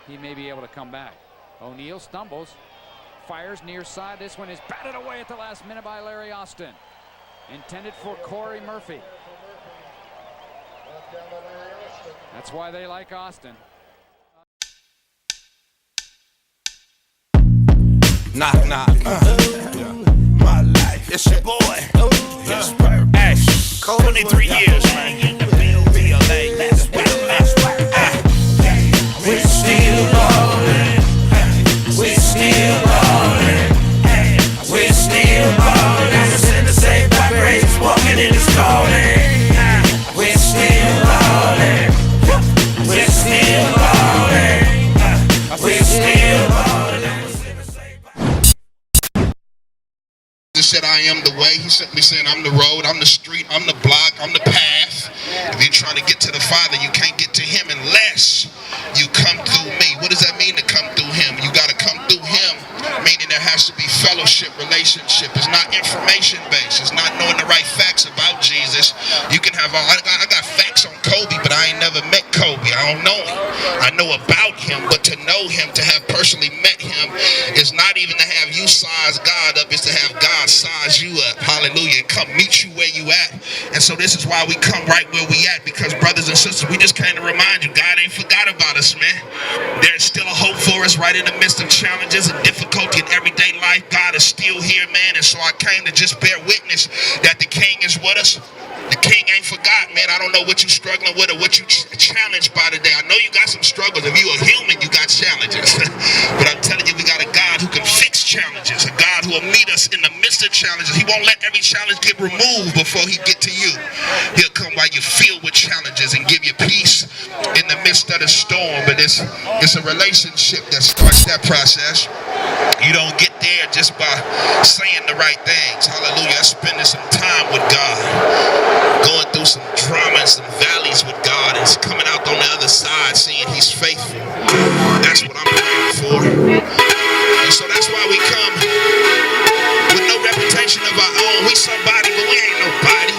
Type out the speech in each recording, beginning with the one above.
he may be able to come back. O'Neal stumbles, fires near side. This one is batted away at the last minute by Larry Austin. Intended for Corey Murphy. That's why they like Austin. Knock, knock. My life. It's your boy. Yes, Ash. 23 years, man. PLA. That's why. We're still ballin'. We're still ballin'. We're still ballin'. As the center say, Black Rays walking in his calling. We're still ballin'. We're still ballin'. We're still ballin'. Said I am the way. He simply saying I'm the road, I'm the street, I'm the block, I'm the path. If you're trying to get to the Father, you can't get to him unless you come through me. What does that mean to come through him? You got to come through him, meaning there has to be fellowship, relationship. It's not information based. It's not knowing the right facts about Jesus. You can have I got facts on Kobe, but I ain't never met Kobe. I don't know him. I know about him, but to know him, to have personally met him, is not even to have you size God up, it's to have God size you up. Hallelujah. And come meet you where you at. And so this is why we come right where we at, because brothers and sisters, we just came to remind you, God ain't forgot about us, man. There's still a hope for us right in the midst of challenges and difficulty in everyday life. God is still here, man. And so I came to just bear witness that the King is with us. The King ain't forgot, man. I don't know what you're struggling with or what you're challenged by today. I know you got some struggles. If you're a human, you got challenges. But I'm telling you, we got a God who can fix challenges, a God who will meet us in the midst of challenges. He won't let every challenge get removed before he get to you. He'll come while you're filled with challenges and give you peace in the midst of the storm. But it's a relationship that starts that process. You don't get there just by saying the right things. Hallelujah. Spending some time with God, going through some drama and some valleys with God, and coming out on the other side seeing he's faithful. That's what I'm praying for. And so that's why we come with no reputation of our own. We somebody, but we ain't nobody.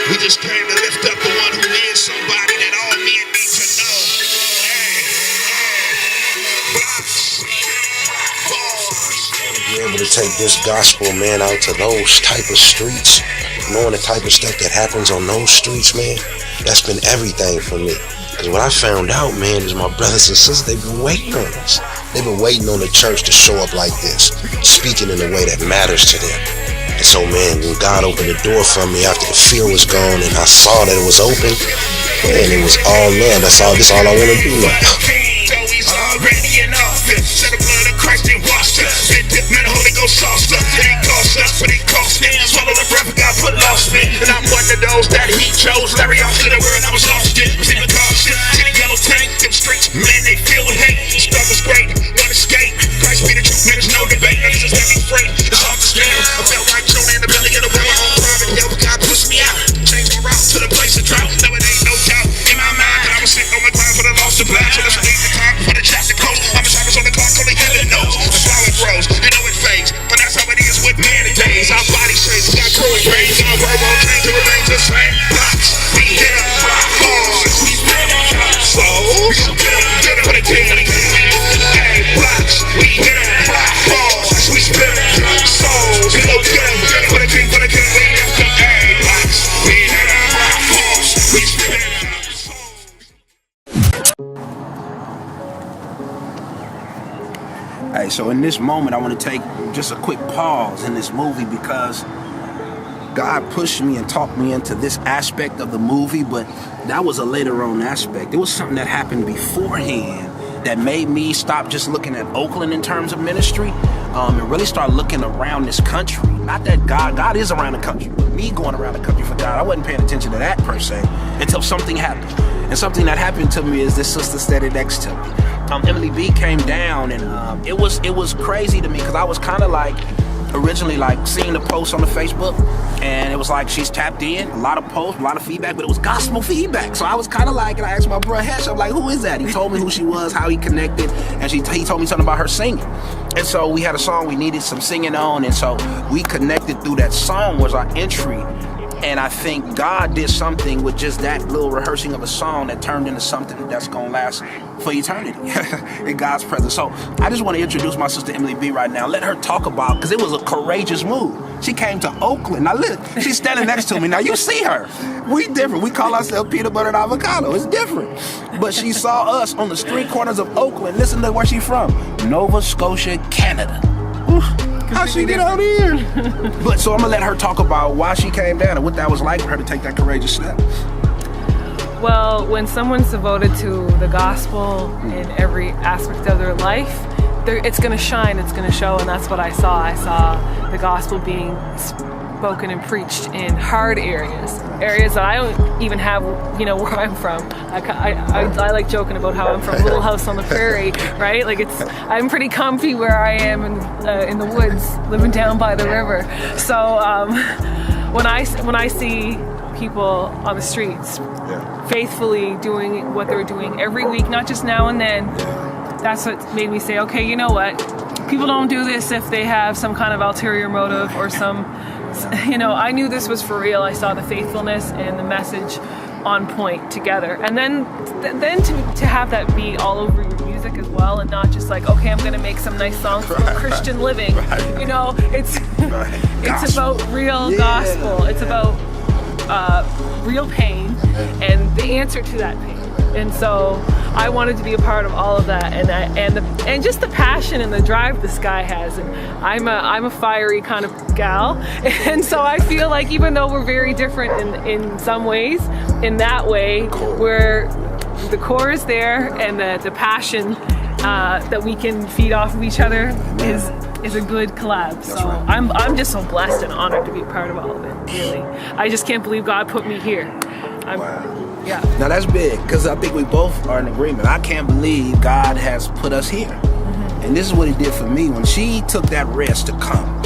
We just came to lift up the one who is somebody that all men need to know. Be able to take this gospel, man, out to those type of streets, knowing the type of stuff that happens on those streets, man, that's been everything for me. Because what I found out, man, is my brothers and sisters, they've been waiting on us. They've been waiting on the church to show up like this, speaking in a way that matters to them. And so, man, when God opened the door for me after the fear was gone and I saw that it was open, man, it was all love. This all I want to do now. Already in office, shed the blood of Christ and washed us. It did man, Holy Ghost sauce us. It ain't cost us, but it cost him. Swallow the breath, God put lost me. And I'm one of those that he chose. Larry off to the world, I was lost in. Was in the caution, in the yellow tank, them streets, man, they filled with hate. The struggle's great, one escape. Christ be the truth, man, there's no debate. None just let me free. It's hard to stand. I felt like Jonah in the belly of the whale. My own private hell, but God pushed me out. Changed my route to the place of drought. No, it ain't no doubt in my mind that I was sitting on my grind for the lost of black. So let's leave the top for the chapter coast. I'm a on the clock, only heaven knows. The flower grows, you know it fades, but that's how it is with man-a-days. Our body shapes got growing pains, and our verbal change to remain the same. Blocks, we hit up, bars, we spin up, souls, get up for the king. Hey, blocks, we hit up, bars, we spin up, souls, get up for the king, for the king. Hey, blocks, we hit up, bars, we spin up. Hey, so in this moment, I want to take just a quick pause in this movie because God pushed me and talked me into this aspect of the movie, but that was a later on aspect. It was something that happened beforehand that made me stop just looking at Oakland in terms of ministry and really start looking around this country. Not that God is around the country, but me going around the country for God, I wasn't paying attention to that per se until something happened. And something that happened to me is this sister standing next to me. Emily B came down, and it was crazy to me because I was kind of like originally like seeing the post on the Facebook, and it was like she's tapped in, a lot of posts, a lot of feedback, but it was gospel feedback. So I was kind of like, and I asked my bro Hesh, I'm like, who is that? He told me who she was, how he connected, and he told me something about her singing. And so we had a song we needed some singing on, and so we connected through that song was our entry. And I think God did something with just that little rehearsing of a song that turned into something that's going to last for eternity in God's presence. So I just want to introduce my sister Emily B right now. Let her talk about, because it was a courageous move. She came to Oakland. Now look, she's standing next to me. Now you see her. We different. We call ourselves peanut butter and avocado. It's different. But she saw us on the street corners of Oakland. Listen to where she's from. Nova Scotia, Canada. How she get out here? But so I'm gonna let her talk about why she came down and what that was like for her to take that courageous step. Well, when someone's devoted to the gospel in every aspect of their life, it's gonna shine, it's gonna show, and that's what I saw. I saw the gospel being spoken and preached in hard areas that I don't even have, where I'm from. I like joking about how I'm from Little House on the Prairie, right? Like I'm pretty comfy where I am in the woods, living down by the river. So when I see people on the streets faithfully doing what they're doing every week, not just now and then, that's what made me say, okay, you know what? People don't do this if they have some kind of ulterior motive or I knew this was for real. I saw the faithfulness and the message on point together. And then to have that be all over your music as well, and not just like, okay, I'm going to make some nice songs for Christian living. It's about real gospel. It's about real pain and the answer to that pain. And so I wanted to be a part of all of that, and just the passion and the drive this guy has. And I'm a fiery kind of gal, and so I feel like even though we're very different in some ways, in that way, where the core is there and the passion that we can feed off of each other is a good collab. So I'm just so blessed and honored to be a part of all of it. Really, I just can't believe God put me here. Yeah. Now that's big, because I think we both are in agreement. I can't believe God has put us here. And this is what he did for me. When she took that risk to come,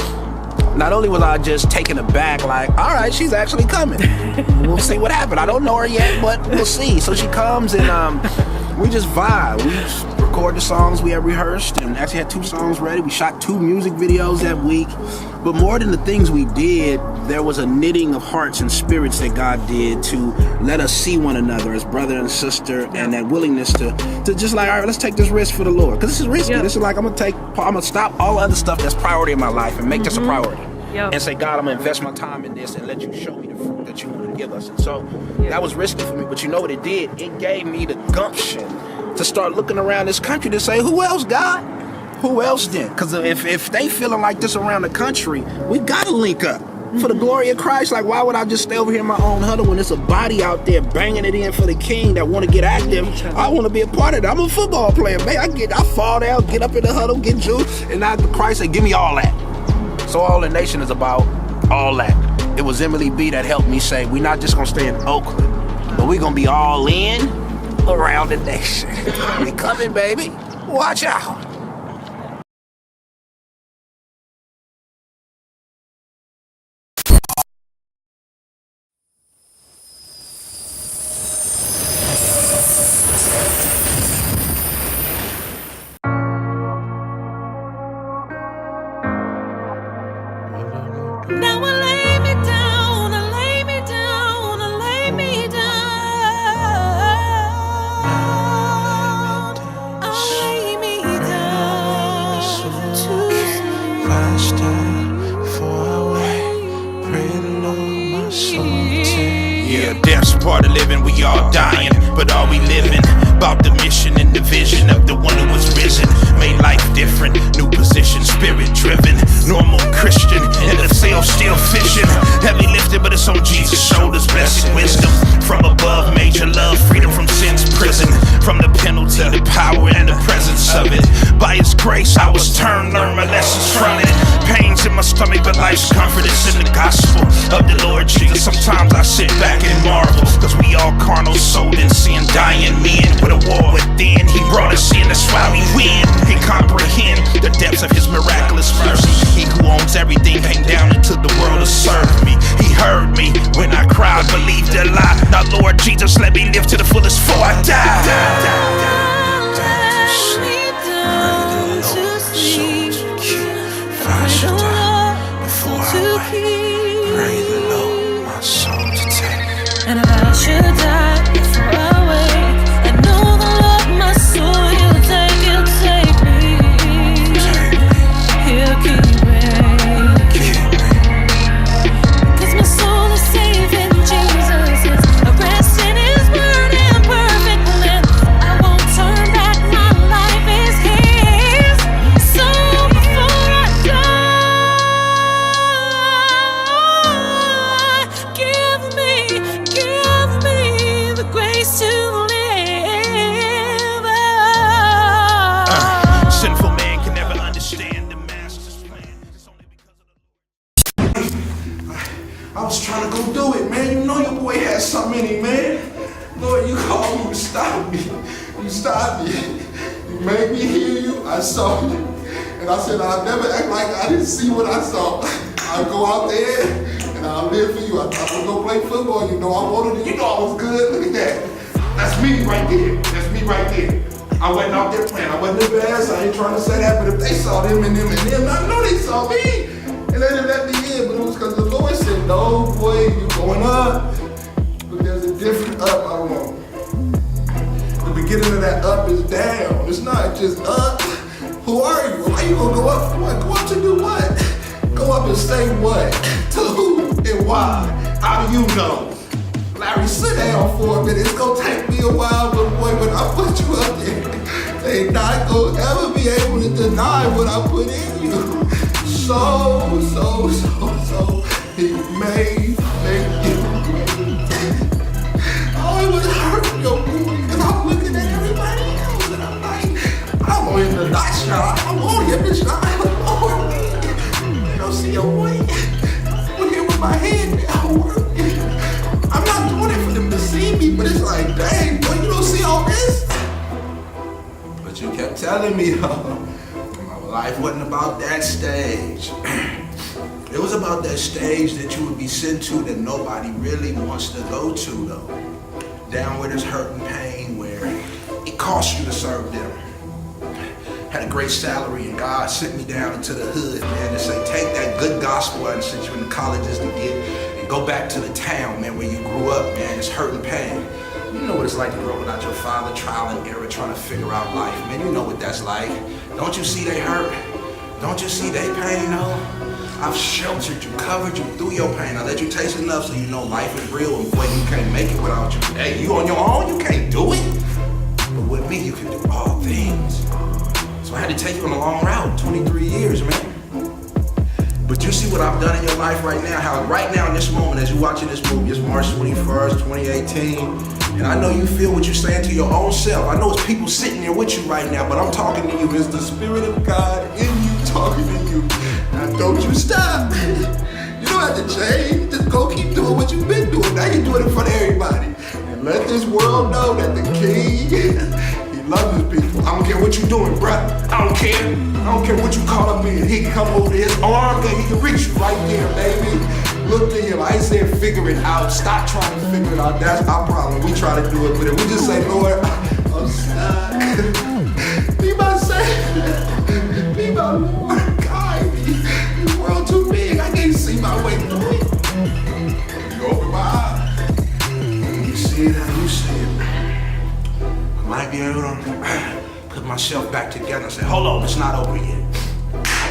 not only was I just taken aback, like, all right, she's actually coming. We'll see what happens. I don't know her yet, but we'll see. So she comes and we just vibe. We just record the songs we had rehearsed, and actually had 2 songs ready. We shot 2 music videos that week. But more than the things we did, there was a knitting of hearts and spirits that God did to let us see one another as brother and sister, and that willingness to just like, all right, let's take this risk for the Lord. Because this is risky. This is like, I'm gonna stop all other stuff that's priority in my life and make this a priority. And say, God, I'm gonna invest my time in this and let you show me the fruit that you want to give us. And so that was risky for me, but you know what it did? It gave me the gumption to start looking around this country to say, who else, God? Who else then? Because if they feeling like this around the country, we gotta link up for the glory of Christ. Like, why would I just stay over here in my own huddle when there's a body out there banging it in for the King that want to get active? I want to be a part of that. I'm a football player, man. I fall down, get up in the huddle, get juiced, and now Christ said, give me all that. So all the nation is about all that. It was Emily B that helped me say, we're not just gonna stay in Oakland, but we're gonna be all in around the nation. We coming, baby. Watch out. Now I lay me down, I lay me down, I lay me down. I lay me down to sleep. Last time before I wake, pray the Lord my soul take. Yeah, death's part of living, we all dying, but are we living? About the mission and the vision of the one who was risen. Made life different, new position, spirit driven. Normal Christian, in the sail still fishing. Heavy lifted, but it's on Jesus' shoulders. Blessed wisdom from above, major love, freedom from sin's prison. From the penalty, the power, and the presence of it. By his grace, I was turned, learned my lessons from it. Pains in my stomach, but life's comfort is in the gospel of the Lord Jesus. Sometimes I sit back and marvel, cause we all carnal, sold in sin, dying men. With a war within, he brought us in, that's why we win. He comprehend the depths of his miraculous mercy. He who owns everything came down into the world to serve me. He heard me when I cried, believed a lie. Now Lord Jesus, let me live to the fullest before I die. If I should die before I wake, pray the Lord my soul You stopped me. You made me hear you. I saw you. And I said, I'll never act like I didn't see what I saw. I'll go out there and I'll live for you. I thought I was gonna play football. You know I wanted it. You know I was good. Look at that. That's me right there. That's me right there. I wasn't out there playing. I wasn't the best. I ain't trying to say that, but if they saw them and them and them, I know they saw me. And they didn't let me in, but it was because the Lord said, no, boy, you going up. But there's a different up I want. The beginning of that up is down. It's not just up. Who are you? Why you gonna go up for what? Go up to do what? Go up and say what? To who and why? How do you know? Larry, sit down for a minute. It's gonna take me a while, but boy, when I put you up there, they not gonna ever be able to deny what I put in you. So, he made you. Oh, it was hurting your boy, because I'm looking at everybody else, and I'm like, I want him to not shine. I want him to shine. You don't see your boy? I'm here with my hand down working. I'm not doing it for them to see me, but it's like, dang, boy, you don't see all this? But you kept telling me, my life wasn't about that stage. It was about that stage that you would be sent to that nobody really wants to go to, though. Down where there's hurt and pain, where it costs you to serve them. Had a great salary, and God sent me down into the hood, man, to say, take that good gospel and sent you in the colleges to get, and go back to the town, man, where you grew up, man. It's hurt and pain. You know what it's like to grow without your father, trial and error, trying to figure out life, man. You know what that's like. Don't you see they hurt? Don't you see they pain, though? I've sheltered you, covered you through your pain. I let you taste enough so you know life is real, and boy, you can't make it without you. Hey, you on your own, you can't do it. But with me, you can do all things. So I had to take you on a long route, 23 years, man. But you see what I've done in your life right now, how right now in this moment, as you're watching this movie, it's March 21st, 2018, and I know you feel what you're saying to your own self. I know it's people sitting there with you right now, but I'm talking to you. It's the Spirit of God in you talking to you. Now don't you stop. You don't have to change. Just go keep doing what you've been doing. Now you're doing it in front of everybody. And let this world know that the King, he loves his people. I don't care what you're doing, bruh. I don't care. I don't care what you call him in. He can come over his arm and he can reach you right there, baby. Look to him. I ain't saying figure it out. Stop trying to figure it out. That's our problem. We try to do it, but if we just say, Lord, I'm stuck. Be my Savior. Be my Lord. Guide me. This world too big. I can't see my way through it. You open my eyes. You see it how you see it. I might be able to put myself back together and say, hold on, it's not over yet.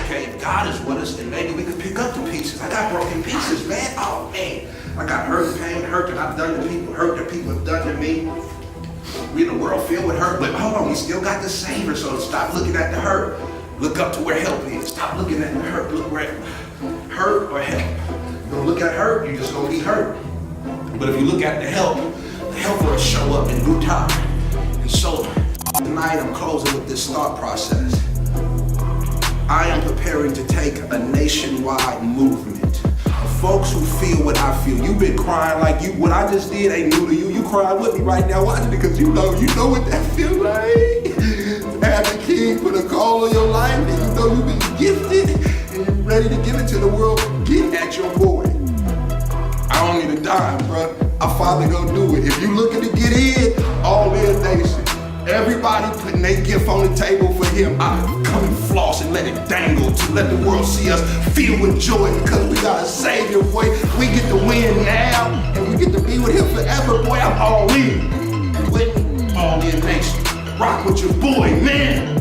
Okay, if God is with us, then maybe we could pick up the pieces. I got broken pieces, man. Oh, man. I got hurt, pain, hurt that I've done to people, hurt that people have done to me. We in a world filled with hurt, but hold on, we still got the Savior, so stop looking at the hurt. Look up to where help is. Stop looking at the hurt. Look where hurt or help. You don't look at hurt, you're just gonna be hurt. But if you look at the help will show up in due time. And so, tonight I'm closing with this thought process. I am preparing to take a nationwide movement of folks who feel what I feel. You've been crying like what I just did ain't new to you. You crying with me right now watching it because you know what that feels like. Have the King put a call on your life and you know you've been gifted and you're ready to give it to the world. Get at your boy. I don't need a dime, bro. Our Father gonna do it. If you looking to get in, all in nation. Everybody putting their gift on the table for him. I come and floss and let it dangle to let the world see us feel with joy because we got a Savior, boy. We get to win now and we get to be with him forever, boy. I'm all in. With all in nation. Rock with your boy, man.